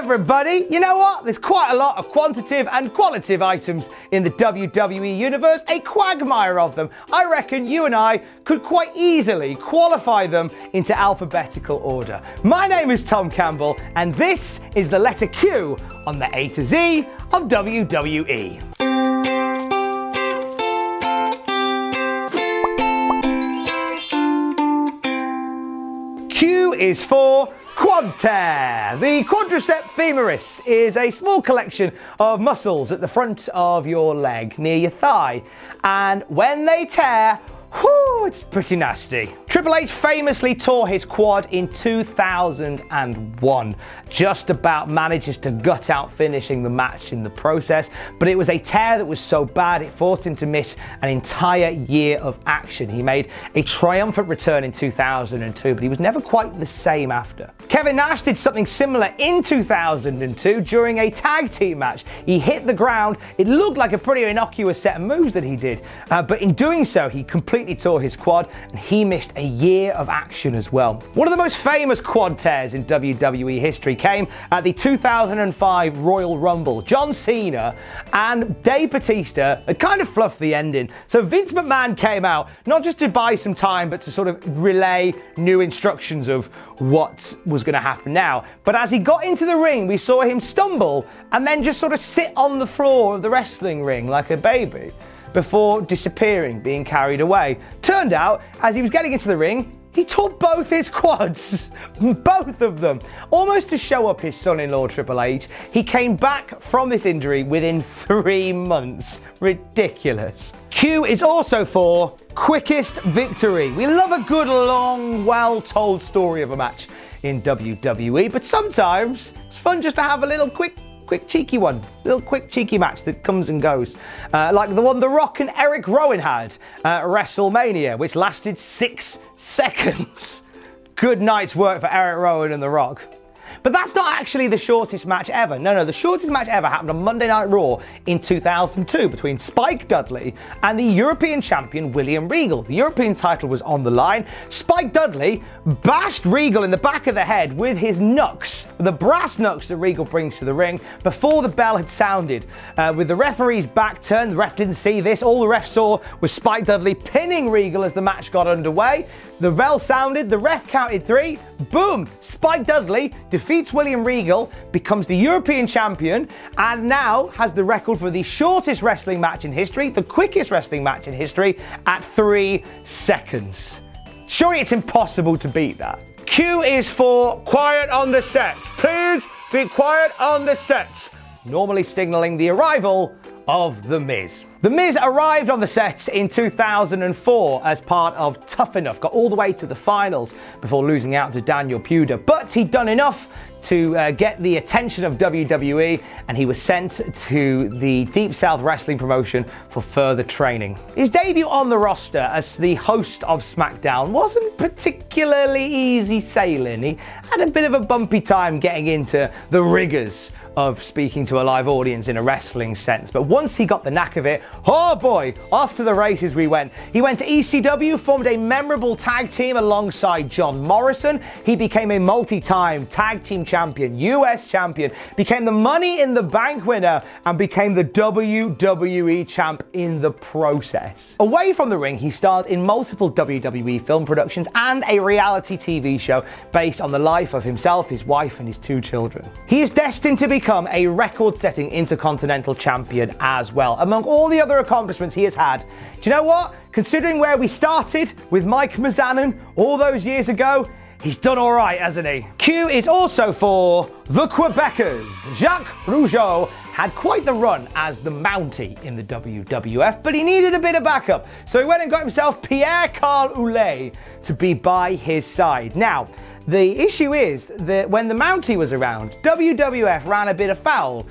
everybody! You know what? There's quite a lot of quantitative and qualitative items in the WWE universe, a quagmire of them. I reckon you and I could quite easily qualify them into alphabetical order. My name is Tom Campbell, and this is the letter Q on the A to Z of WWE. Q is for quad-tear. The quadriceps femoris is a small collection of muscles at the front of your leg, near your thigh. And when they tear, whew, it's pretty nasty. Triple H famously tore his quad in 2001. Just about manages to gut out finishing the match in the process, but it was a tear that was so bad it forced him to miss an entire year of action. He made a triumphant return in 2002, but he was never quite the same after. Kevin Nash did something similar in 2002 during a tag team match. He hit the ground. It looked like a pretty innocuous set of moves that he did, but in doing so, he completely tore his quad and he missed a year of action as well. One of the most famous quad tears in WWE history came at the 2005 Royal Rumble. John Cena and Dave Bautista had kind of fluffed the ending. So Vince McMahon came out, not just to buy some time, but to sort of relay new instructions of what was going to happen now. But as he got into the ring, we saw him stumble and then just sort of sit on the floor of the wrestling ring like a baby before disappearing, being carried away. Turned out, as he was getting into the ring, he tore both his quads, both of them. Almost to show up his son-in-law, Triple H, he came back from this injury within 3 months. Ridiculous. Q is also for quickest victory. We love a good, long, well-told story of a match in WWE, but sometimes it's fun just to have a little quick cheeky one, little quick cheeky match that comes and goes, like the one The Rock and Eric Rowan had at WrestleMania, which lasted 6 seconds. Good night's work for Eric Rowan and The Rock. But that's not actually the shortest match ever. No, the shortest match ever happened on Monday Night Raw in 2002 between Spike Dudley and the European champion William Regal. The European title was on the line. Spike Dudley bashed Regal in the back of the head with his knucks, the brass knucks that Regal brings to the ring, before the bell had sounded. With the referee's back turned, the ref didn't see this. All the ref saw was Spike Dudley pinning Regal as the match got underway. The bell sounded, the ref counted 3, boom! Spike Dudley defeats William Regal, becomes the European champion, and now has the record for the shortest wrestling match in history, the quickest wrestling match in history, at 3 seconds. Surely it's impossible to beat that. Q is for quiet on the set. Please be quiet on the set. Normally signalling the arrival of The Miz. The Miz arrived on the set in 2004 as part of Tough Enough, got all the way to the finals before losing out to Daniel Puder, but he'd done enough to get the attention of WWE, and he was sent to the Deep South Wrestling promotion for further training. His debut on the roster as the host of SmackDown wasn't particularly easy sailing. He had a bit of a bumpy time getting into the rigors of speaking to a live audience in a wrestling sense. But once he got the knack of it, oh boy, off to the races we went. He went to ECW, formed a memorable tag team alongside John Morrison. He became a multi-time tag team champion, US champion, became the Money in the Bank winner, and became the WWE champ in the process. Away from the ring, he starred in multiple WWE film productions and a reality TV show based on the life of himself, his wife, and his 2 children. He is destined to become a record-setting Intercontinental Champion as well. Among all the other accomplishments he has had, do you know what? Considering where we started with Mike Mizanin all those years ago, he's done all right, hasn't he? Q is also for the Quebecers. Jacques Rougeau had quite the run as the Mountie in the WWF, but he needed a bit of backup. So he went and got himself Pierre-Carl Ouellet to be by his side. Now, the issue is that when the Mountie was around, WWF ran a bit afoul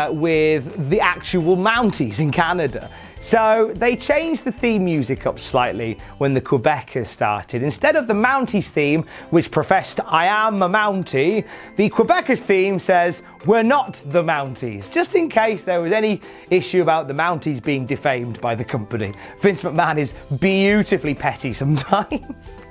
with the actual Mounties in Canada. So they changed the theme music up slightly when the Quebecers started. Instead of the Mounties theme, which professed I am a Mountie, the Quebecers theme says we're not the Mounties, just in case there was any issue about the Mounties being defamed by the company. Vince McMahon is beautifully petty sometimes.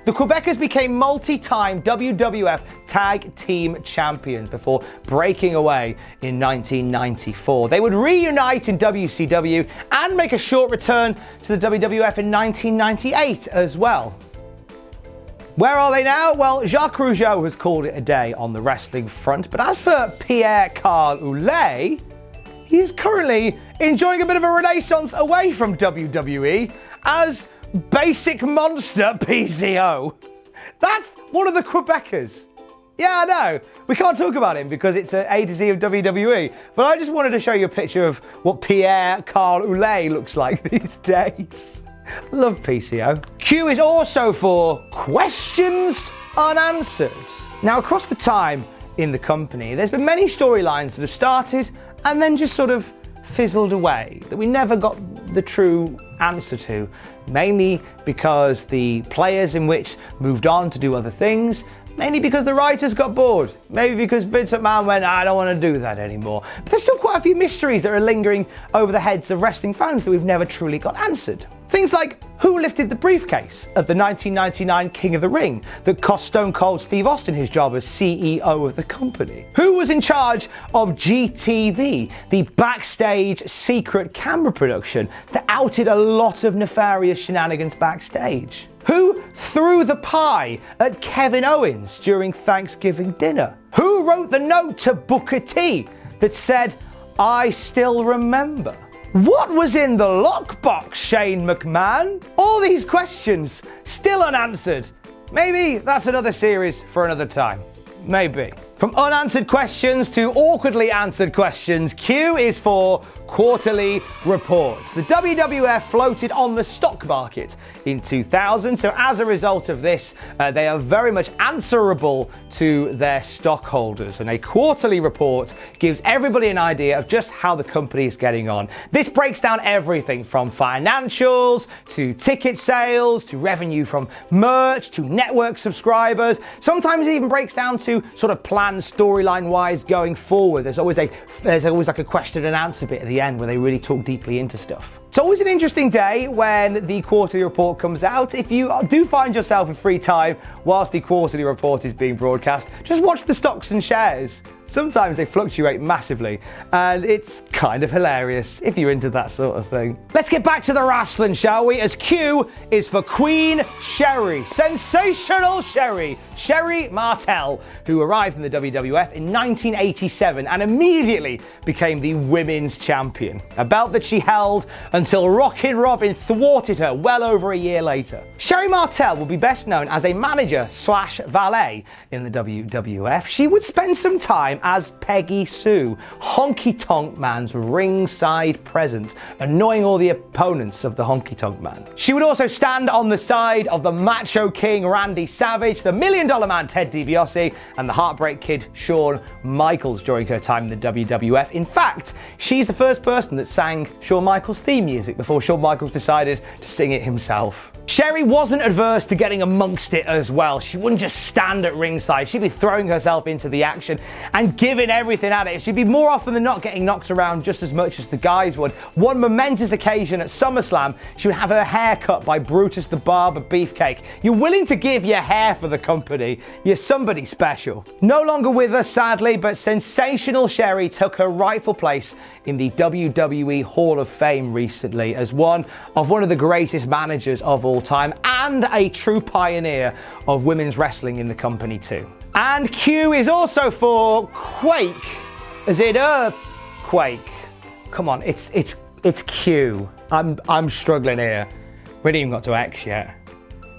The Quebecers became multi-time WWF Tag Team Champions before breaking away in 1994. They would reunite in WCW and make a short return to the WWF in 1998 as well. Where are they now? Well, Jacques Rougeau has called it a day on the wrestling front, but as for Pierre-Carl Ouellet, he is currently enjoying a bit of a renaissance away from WWE as Basic Monster PCO. That's one of the Quebecers. Yeah, I know. We can't talk about him because it's an A to Z of WWE, but I just wanted to show you a picture of what Pierre-Carl Ouellet looks like these days. Love PCO. Q is also for Questions Unanswered. Now, across the time in the company, there's been many storylines that have started and then just sort of fizzled away, that we never got the true answer to, mainly because the players in which moved on to do other things, mainly because the writers got bored, maybe because Vince McMahon went, I don't want to do that anymore. But there's still quite a few mysteries that are lingering over the heads of wrestling fans that we've never truly got answered. Things like who lifted the briefcase of the 1999 King of the Ring that cost Stone Cold Steve Austin his job as CEO of the company? Who was in charge of GTV, the backstage secret camera production that outed a lot of nefarious shenanigans backstage? Who threw the pie at Kevin Owens during Thanksgiving dinner? Who wrote the note to Booker T that said, I still remember? What was in the lockbox, Shane McMahon? All these questions still unanswered. Maybe that's another series for another time. Maybe. From unanswered questions to awkwardly answered questions, Q is for quarterly reports. The WWF floated on the stock market in 2000, so as a result of this, they are very much answerable to their stockholders, and a quarterly report gives everybody an idea of just how the company is getting on. This breaks down everything from financials to ticket sales to revenue from merch to network subscribers. Sometimes it even breaks down to sort of plans storyline wise going forward. There's always like a question and answer bit at the end where they really talk deeply into stuff. It's always an interesting day when the quarterly report comes out. If you do find yourself in free time whilst the quarterly report is being broadcast, just watch the stocks and shares. Sometimes they fluctuate massively, and it's kind of hilarious if you're into that sort of thing. Let's get back to the wrestling, shall we? As Q is for Queen Sherri, sensational Sherri, Sherri Martel, who arrived in the WWF in 1987 and immediately became the women's champion, a belt that she held until Rockin' Robin thwarted her well over a year later. Sherri Martel will be best known as a manager slash valet in the WWF. She would spend some time as Peggy Sue, Honky Tonk Man's ringside presence, annoying all the opponents of the Honky Tonk Man. She would also stand on the side of the Macho King Randy Savage, the $1 Million Man Ted DiBiase, and the Heartbreak Kid Shawn Michaels during her time in the WWF. In fact, she's the first person that sang Shawn Michaels' theme music before Shawn Michaels decided to sing it himself. Sherri wasn't adverse to getting amongst it as well. She wouldn't just stand at ringside. She'd be throwing herself into the action and giving everything at it. She'd be more often than not getting knocked around just as much as the guys would. One momentous occasion at SummerSlam, she would have her hair cut by Brutus the Barber Beefcake. You're willing to give your hair for the company. You're somebody special. No longer with us, sadly, but sensational Sherri took her rightful place in the WWE Hall of Fame recently as one of the greatest managers of all time and a true pioneer of women's wrestling in the company too. And Q is also for Quake, as in Earthquake. Come on, it's Q. I'm struggling here. We haven't even got to X yet.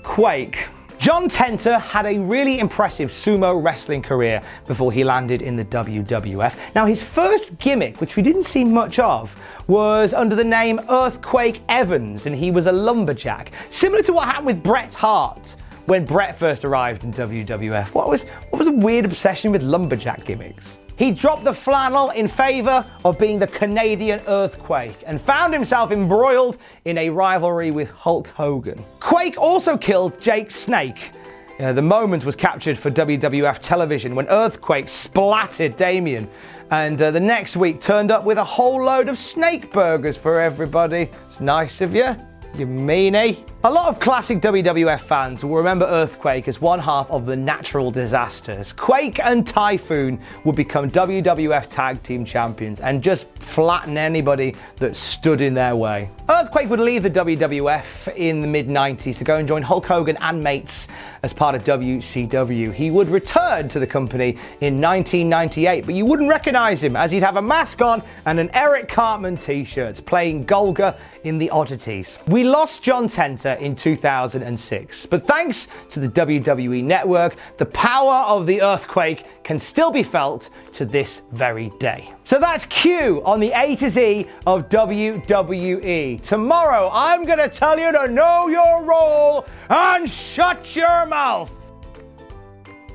Quake. John Tenter had a really impressive sumo wrestling career before he landed in the WWF. Now, his first gimmick, which we didn't see much of, was under the name Earthquake Evans, and he was a lumberjack, similar to what happened with Bret Hart when Bret first arrived in WWF. What was a weird obsession with lumberjack gimmicks? he dropped the flannel in favor of being the Canadian Earthquake and found himself embroiled in a rivalry with Hulk Hogan. Quake also killed Jake Snake. The moment was captured for WWF television when Earthquake splattered Damien, and the next week turned up with a whole load of snake burgers for everybody. It's nice of you, you meanie. A lot of classic WWF fans will remember Earthquake as one half of the Natural Disasters. Quake and Typhoon would become WWF Tag Team Champions and just flatten anybody that stood in their way. Earthquake would leave the WWF in the mid-90s to go and join Hulk Hogan and mates as part of WCW. He would return to the company in 1998, but you wouldn't recognize him as he'd have a mask on and an Eric Cartman t-shirt, playing Golga in The Oddities. We lost John Tenter in 2006, but thanks to the WWE Network, the power of the Earthquake can still be felt to this very day. So that's Q on the A to Z of WWE. Tomorrow, I'm gonna tell you to know your role and shut your mouth.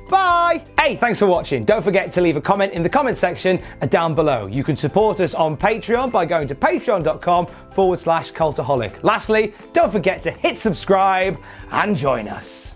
Bye! Hey, thanks for watching. Don't forget to leave a comment in the comment section down below. You can support us on Patreon by going to patreon.com/Cultaholic. Lastly, don't forget to hit subscribe and join us.